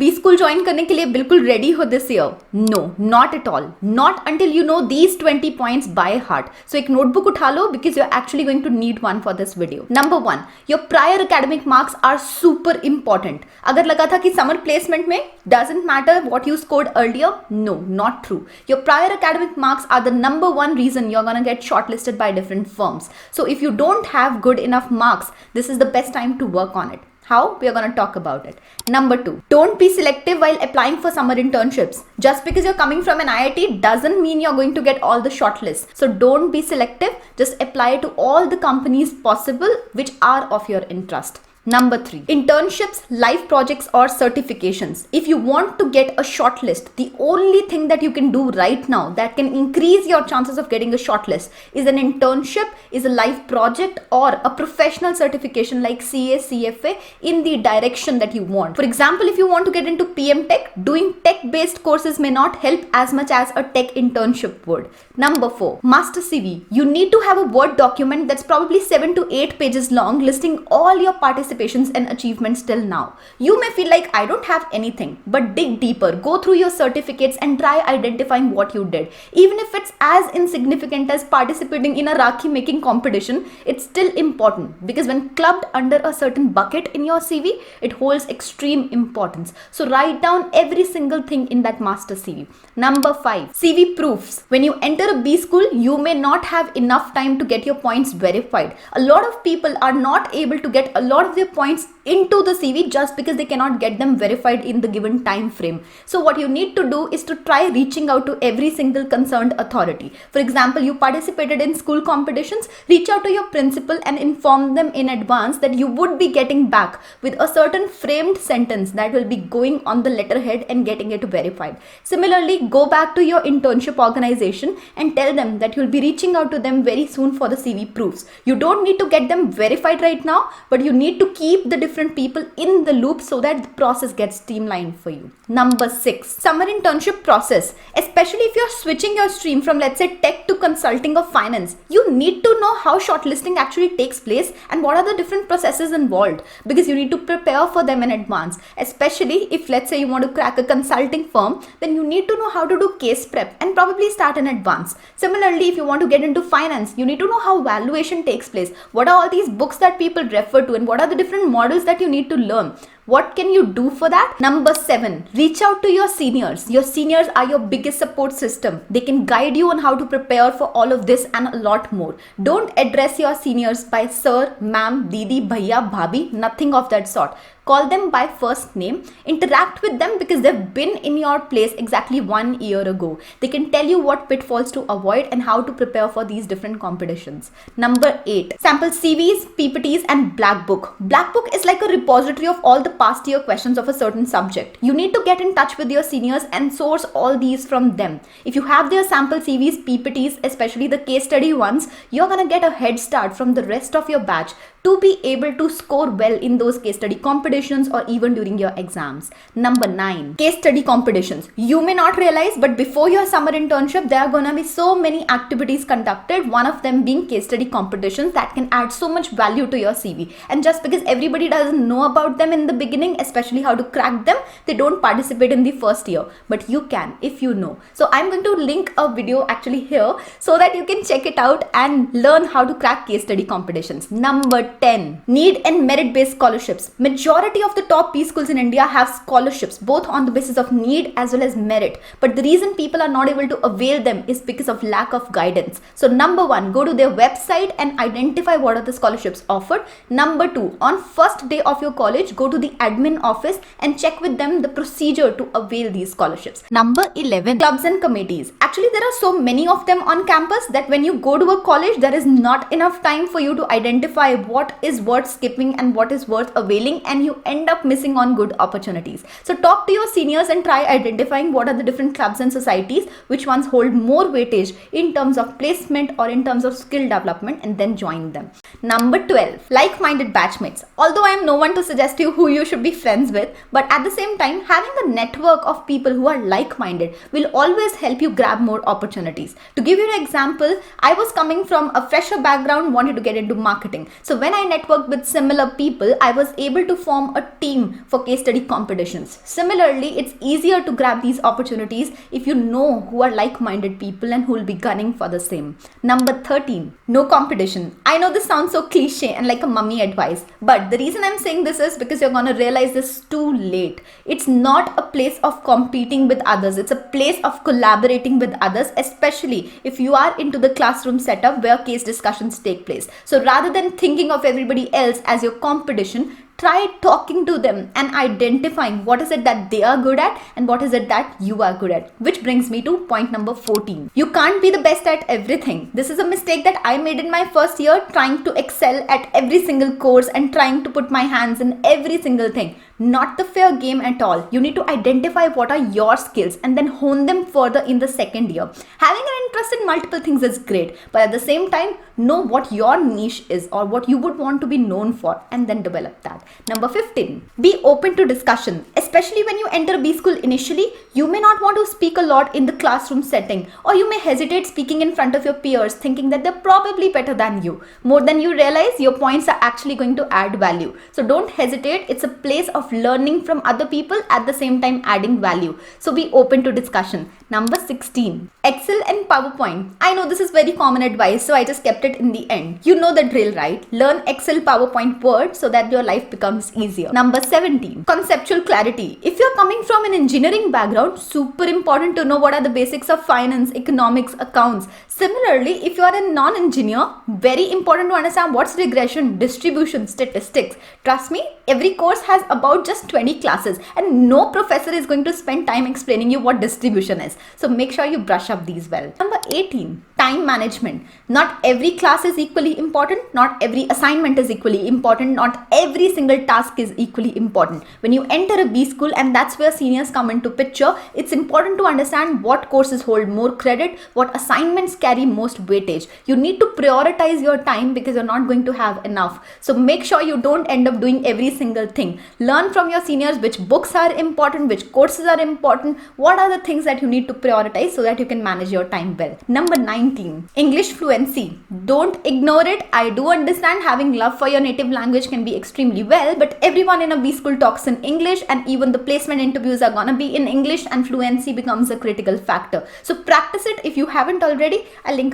B school join करने के लिए बिल्कुल रेडी हो this year? No, not at all. Not until you know these 20 points by heart. So एक notebook उठा लो because you're actually going to need one for this video. Number 1, your prior academic marks are super important. अगर लगा था कि summer placement में doesn't matter what you scored earlier, no, not true. Your prior academic marks are the number one reason you're gonna get shortlisted by different firms. So if you don't have good enough marks, this is the best time to work on it. How? We are going to talk about it. Number 2, don't be selective while applying for summer internships. Just because you're coming from an IIT doesn't mean you're going to get all the shortlists. So don't be selective. Just apply to all the companies possible which are of your interest. Number 3, internships, life projects or certifications. If you want to get a shortlist, the only thing that you can do right now that can increase your chances of getting a shortlist is an internship, is a life project or a professional certification like CA, CFA in the direction that you want. For example, if you want to get into PM Tech, doing tech-based courses may not help as much as a tech internship would. Number 4, master CV. You need to have a Word document that's probably 7 to 8 pages long listing all your participations and achievements till now. You may feel like I don't have anything, but dig deeper, go through your certificates and try identifying what you did. Even if it's as insignificant as participating in a Rakhi making competition, it's still important because when clubbed under a certain bucket in your CV, it holds extreme importance. So write down every single thing in that master CV. Number 5, CV proofs. When you enter a B school, you may not have enough time to get your points verified. A lot of people are not able to get a lot of their points into the CV just because they cannot get them verified in the given time frame. So what you need to do is to try reaching out to every single concerned authority. For example, you participated in school competitions, reach out to your principal and inform them in advance that you would be getting back with a certain framed sentence that will be going on the letterhead and getting it verified. Similarly, go back to your internship organization and tell them that you'll be reaching out to them very soon for the CV proofs. You don't need to get them verified right now, but you need to keep the different people in the loop so that the process gets streamlined for you. Number 6, summer internship process. Especially if you're switching your stream from, let's say, tech to consulting or finance, you need to know how shortlisting actually takes place and what are the different processes involved because you need to prepare for them in advance. Especially if, let's say, you want to crack a consulting firm, then you need to know how to do case prep and probably start in advance. Similarly, if you want to get into finance, you need to know how valuation takes place. What are all these books that people refer to and what are the different models that you need to learn? What can you do for that? Number 7, reach out to your seniors. Your seniors are your biggest support system. They can guide you on how to prepare for all of this and a lot more. Don't address your seniors by sir, ma'am, didi, bhaiya, bhabhi, nothing of that sort. Call them by first name, interact with them because they've been in your place exactly 1 year ago. They can tell you what pitfalls to avoid and how to prepare for these different competitions. Number 8, sample CVs, PPTs and Black Book. Black Book is like a repository of all the past year questions of a certain subject. You need to get in touch with your seniors and source all these from them. If you have their sample CVs, PPTs, especially the case study ones, you're gonna get a head start from the rest of your batch to be able to score well in those case study competitions or even during your exams. Number 9, case study competitions. You may not realize, but before your summer internship, there are gonna be so many activities conducted, one of them being case study competitions that can add so much value to your CV. And just because everybody doesn't know about them in the beginning, especially how to crack them, they don't participate in the first year, but you can if you know. So I'm going to link a video actually here so that you can check it out and learn how to crack case study competitions. Number 10, need and merit-based scholarships. Majority of the top B schools in India have scholarships, both on the basis of need as well as merit. But the reason people are not able to avail them is because of lack of guidance. So number 1, go to their website and identify what are the scholarships offered. Number 2, on first day of your college, go to the admin office and check with them the procedure to avail these scholarships. Number 11, clubs and committees. Actually, there are so many of them on campus that when you go to a college, there is not enough time for you to identify what is worth skipping and what is worth availing, and you end up missing on good opportunities. So talk to your seniors and try identifying what are the different clubs and societies, which ones hold more weightage in terms of placement or in terms of skill development, and then join them. Number 12, like-minded batchmates. Although I am no one to suggest you who you should be friends with, but at the same time, having a network of people who are like-minded will always help you grab more opportunities. To give you an example, I was coming from a fresher background, wanted to get into marketing. So when when I networked with similar people, I was able to form a team for case study competitions. Similarly, it's easier to grab these opportunities if you know who are like-minded people and who will be gunning for the same. Number 13, no competition. I know this sounds so cliche and like a mummy advice, but the reason I'm saying this is because you're gonna realize this too late. It's not a place of competing with others. It's a place of collaborating with others, especially if you are into the classroom setup where case discussions take place. So rather than thinking of everybody else as your competition, try talking to them and identifying what is it that they are good at and what is it that you are good at. Which brings me to point number 14. You can't be the best at everything. This is a mistake that I made in my first year, trying to excel at every single course and trying to put my hands in every single thing. Not the fair game at all. You need to identify what are your skills and then hone them further in the second year. Having an interest in multiple things is great, but at the same time, know what your niche is or what you would want to be known for and then develop that. Number 15, be open to discussion. Especially when you enter B school initially, you may not want to speak a lot in the classroom setting, or you may hesitate speaking in front of your peers thinking that they're probably better than you. More than you realize, your points are actually going to add value. So don't hesitate. It's a place of learning from other people at the same time adding value. So be open to discussion. Number 16, Excel and PowerPoint. I know this is very common advice, so I just kept it in the end. You know the drill, right? Learn Excel, PowerPoint, Word so that your life becomes easier. Number 17, Conceptual Clarity. If you're coming from an engineering background, super important to know what are the basics of finance, economics, accounts. Similarly, if you are a non-engineer, very important to understand what's regression, distribution, statistics. Trust me, every course has about just 20 classes and no professor is going to spend time explaining you what distribution is. So make sure you brush up these well. Number 18, time management. Not every class is equally important. Not every assignment is equally important. Not every single task is equally important. When you enter a B school, and that's where seniors come into picture, it's important to understand what courses hold more credit, what assignments carry most weightage. You need to prioritize your time because you're not going to have enough. So make sure you don't end up doing every single thing. Learn from your seniors which books are important, which courses are important, what are the things that you need to prioritize so that you can manage your time well. Number 19, English fluency. Don't ignore it. I do understand having love for your native language can be extremely well, but everyone in a B school talks in English and even the placement interviews are gonna be in English and fluency becomes a critical factor. So practice it if you haven't already. I'll link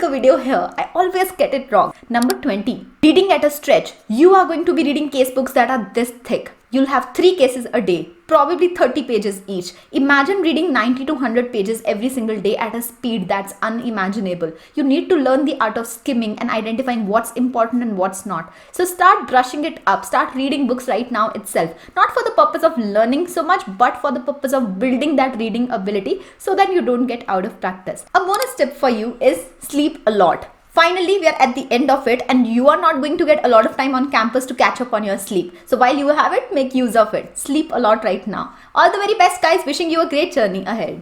a video here. I always get it wrong. Number 20, reading at a stretch. You are going to be reading case books that are this thick. You'll have 3 cases a day, probably 30 pages each. Imagine reading 90 to 100 pages every single day at a speed that's unimaginable. You need to learn the art of skimming and identifying what's important and what's not. So start brushing it up. Start reading books right now itself. Not for the purpose of learning so much, but for the purpose of building that reading ability so that you don't get out of practice. A bonus tip for you is sleep a lot. Finally, we are at the end of it and you are not going to get a lot of time on campus to catch up on your sleep. So while you have it, make use of it. Sleep a lot right now. All the very best, guys. Wishing you a great journey ahead.